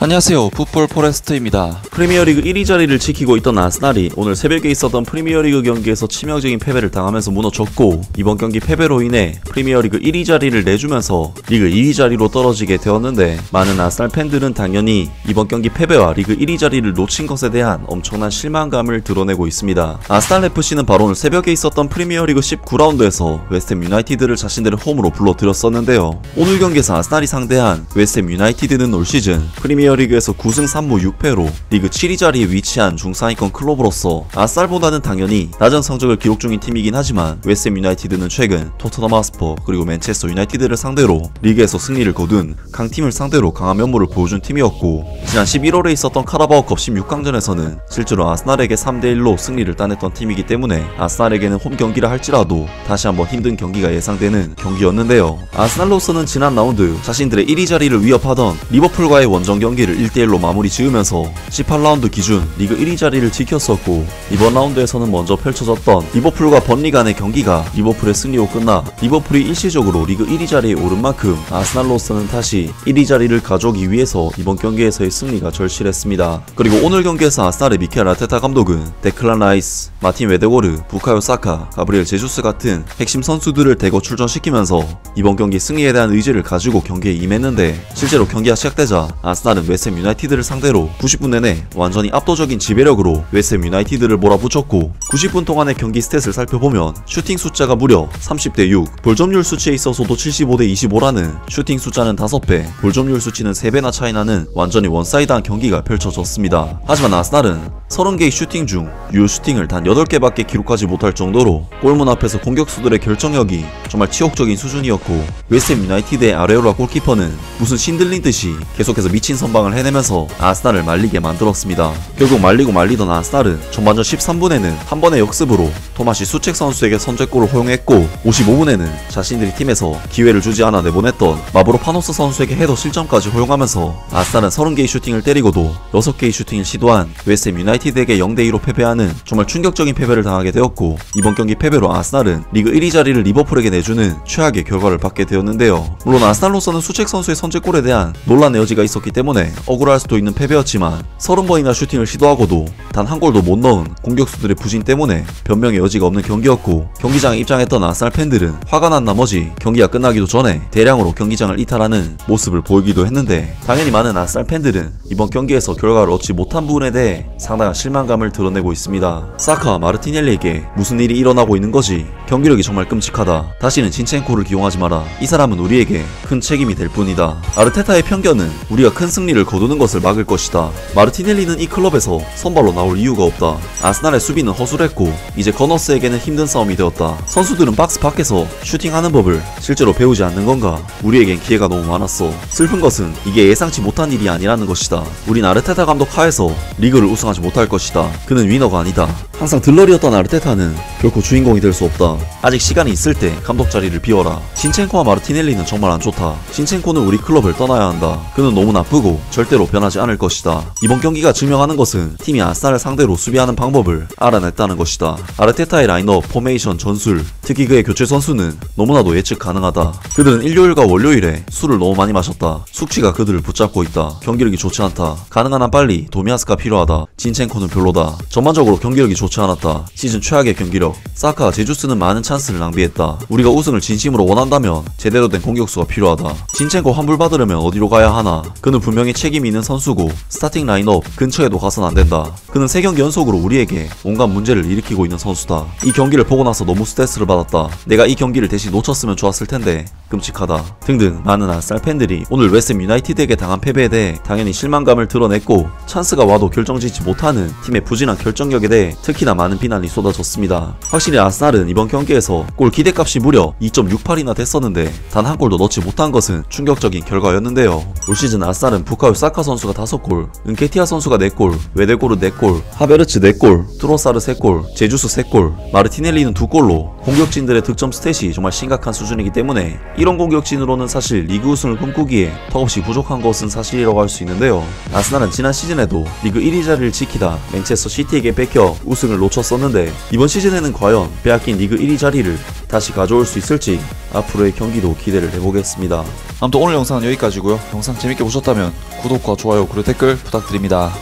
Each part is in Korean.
안녕하세요, 풋볼 포레스트입니다. 프리미어리그 1위 자리를 지키고 있던 아스날이 오늘 새벽에 있었던 프리미어리그 경기에서 치명적인 패배를 당하면서 무너졌고, 이번 경기 패배로 인해 프리미어리그 1위 자리를 내주면서 리그 2위 자리로 떨어지게 되었는데, 많은 아스날 팬들은 당연히 이번 경기 패배와 리그 1위 자리를 놓친 것에 대한 엄청난 실망감을 드러내고 있습니다. 아스날 FC는 바로 오늘 새벽에 있었던 프리미어리그 19라운드에서 웨스트햄 유나이티드를 자신들의 홈으로 불러들였었는데요. 오늘 경기에서 아스날이 상대한 웨스트햄 유나이티드는 올 시즌 프리미어리그에서 9승 3무 6패로 리그 7위 자리에 위치한 중상위권 클럽으로서 아스날보다는 당연히 낮은 성적을 기록 중인 팀이긴 하지만, 웨스트햄 유나이티드는 최근 토트넘 하스퍼 그리고 맨체스터 유나이티드를 상대로 리그에서 승리를 거둔 강팀을 상대로 강한 면모를 보여준 팀이었고, 지난 11월에 있었던 카라바오컵 16강전에서는 실제로 아스날에게 3대1로 승리를 따냈던 팀이기 때문에 아스날에게는 홈 경기라 할지라도 다시 한번 힘든 경기가 예상되는 경기였는데요. 아스날로서는 지난 라운드 자신들의 1위 자리를 위협하던 리버풀과의 원정 경기를 1대1로 마무리 지으면서 18라운드 기준 리그 1위 자리를 지켰었고, 이번 라운드에서는 먼저 펼쳐졌던 리버풀과 번리 간의 경기가 리버풀의 승리로 끝나 리버풀이 일시적으로 리그 1위 자리에 오른 만큼 아스날로서는 다시 1위 자리를 가져오기 위해서 이번 경기에서의 승리가 절실했습니다. 그리고 오늘 경기에서 아스날의 미켈 아르테타 감독은 데클란 라이스, 마틴 웨데고르, 부카요 사카, 가브리엘 제주스 같은 핵심 선수들을 대거 출전시키면서 이번 경기 승리에 대한 의지를 가지고 경기에 임했는데, 실제로 경기가 시작되자 아스날은 웨스트햄 유나이티드를 상대로 90분 내내 완전히 압도적인 지배력으로 웨스트햄 유나이티드를 몰아붙였고, 90분 동안의 경기 스탯을 살펴보면 슈팅 숫자가 무려 30대 6, 볼점률 수치에 있어서도 75대 25라는 슈팅 숫자는 5배, 볼점률 수치는 3배나 차이나는 완전히 원사이드한 경기가 펼쳐졌습니다. 하지만 아스날은 30개의 슈팅 중 유효 슈팅을 단 8개밖에 기록하지 못할 정도로 골문 앞에서 공격수들의 결정력이 정말 치욕적인 수준이었고, 웨스트햄 유나이티드의 아레올라 골키퍼는 무슨 신들린 듯이 계속해서 미친 선방을 해내면서 아스날을 말리게 만들었습니다. 결국 말리던 아스날은 전반전 13분에는 한 번의 역습으로 토마시 수책 선수에게 선제골을 허용했고, 55분에는 자신들이 팀에서 기회를 주지 않아 내보냈던 마브로파노스 선수에게 헤더 실점까지 허용하면서 아스날은 30개의 슈팅을 때리고도 6개의 슈팅을 시도한 웨스트햄 유나이티드에게 0대2로 패배하는 정말 충격적인 패배를 당하게 되었고, 이번 경기 패배로 아스날은 리그 1위 자리를 리버풀에게 내주는 최악의 결과를 받게 되었는데요. 물론 아스날로서는 수책 선수의 선제골에 대한 논란의 여지가 있었기 때문에 억울할 수도 있는 패배였지만, 30번이나 슈팅을 시도하고도 단 한 골도 못 넣은 공격수들의 부진 때문에 변명의 여지가 없는 경기였고, 경기장에 입장했던 아스날 팬들은 화가 난 나머지 경기가 끝나기도 전에 대량으로 경기장을 이탈하는 모습을 보이기도 했는데, 당연히 많은 아스날 팬들은 이번 경기에서 결과를 얻지 못한 부분에 대해 상당한 실망감을 드러내고 있습니다. 사카와 마르티넬리에게 무슨 일이 일어나고 있는 거지? 경기력이 정말 끔찍하다. 다시는 진첸코를 기용하지 마라. 이 사람은 우리에게 큰 책임이 될 뿐이다. 아르테타의 편견은 우리가 큰 승리를 거두는 것을 막을 것이다. 마르티넬리는 이 클럽에서 선발로 나올 이유가 없다. 아스날의 수비는 허술했고 이제 거너스에게는 힘든 싸움이 되었다. 선수들은 박스 밖에서 슈팅하는 법을 실제로 배우지 않는 건가? 우리에겐 기회가 너무 많았어. 슬픈 것은 이게 예상치 못한 일이 아니라는 것이다. 우린 아르테타 감독 하에서 리그를 우승하지 못할 것이다. 그는 위너가 아니다. 항상 들러리였던 아르테타는 결코 주인공이 될 수 없다. 아직 시간이 있을 때 감독 자리를 비워라. 진첸코와 마르티넬리는 정말 안 좋다. 진첸코는 우리 클럽을 떠나야 한다. 그는 너무 나쁘고 절대로 변하지 않을 것이다. 이번 경기가 증명하는 것은 팀이 아스날을 상대로 수비하는 방법을 알아냈다는 것이다. 아르테타의 라인업, 포메이션, 전술, 특히 그의 교체 선수는 너무나도 예측 가능하다. 그들은 일요일과 월요일에 술을 너무 많이 마셨다. 숙취가 그들을 붙잡고 있다. 경기력이 좋지 않다. 가능한 한 빨리 도미아스가 필요하다. 진첸코는 별로다. 전반적으로 경기력이 좋지 않았다. 시즌 최악의 경기력. 사카, 제주스는 많은 찬스를 낭비했다. 우리가 우승을 진심으로 원한다면 제대로 된 공격수가 필요하다. 진첸코 환불받으려면 어디로 가야 하나? 그는 분명히 책임이 있는 선수고 스타팅 라인업 근처에도 가선 안 된다. 그는 3경기 연속으로 우리에게 온갖 문제를 일으키고 있는 선수다. 이 경기를 보고 나서 너무 스트레스를 받았다. 내가 이 경기를 대신 놓쳤으면 좋았을 텐데 끔찍하다. 등등 많은 아스날 팬들이 오늘 웨스트햄 유나이티드에게 당한 패배에 대해 당연히 실망감을 드러냈고, 찬스가 와도 결정짓지 못하는 팀의 부진한 결정력에 대해 특히나 많은 비난이 쏟아졌습니다. 확실히 아스날은 이번 경기에서 골 기대값이 무려 2.68이나 됐었는데 단 한 골도 넣지 못한 것은 충격적인 결과였는데요. 올 시즌 아스날은 부카요 사카 선수가 5골, 은케티아 선수가 4골, 웨데고르 4골, 하베르츠 4골, 트로사르 3골, 제주스 3골, 마르티넬리는 2골로 공격진들의 득점 스탯이 정말 심각한 수준이기 때문에 이런 공격진으로는 사실 리그 우승을 꿈꾸기에 턱없이 부족한 것은 사실이라고 할 수 있는데요. 아스날은 지난 시즌에도 리그 1위 자리를 지키다 맨체스터 시티에게 뺏겨 우승을 놓쳤었는데, 이번 시즌에는 과연 빼앗긴 리그 1위 자리를 다시 가져올 수 있을지 앞으로의 경기도 기대를 해보겠습니다. 아무튼 오늘 영상은 여기까지고요. 영상 재밌게 보셨다면 구독과 좋아요 그리고 댓글 부탁드립니다.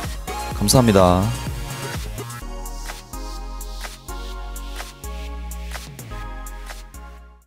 감사합니다.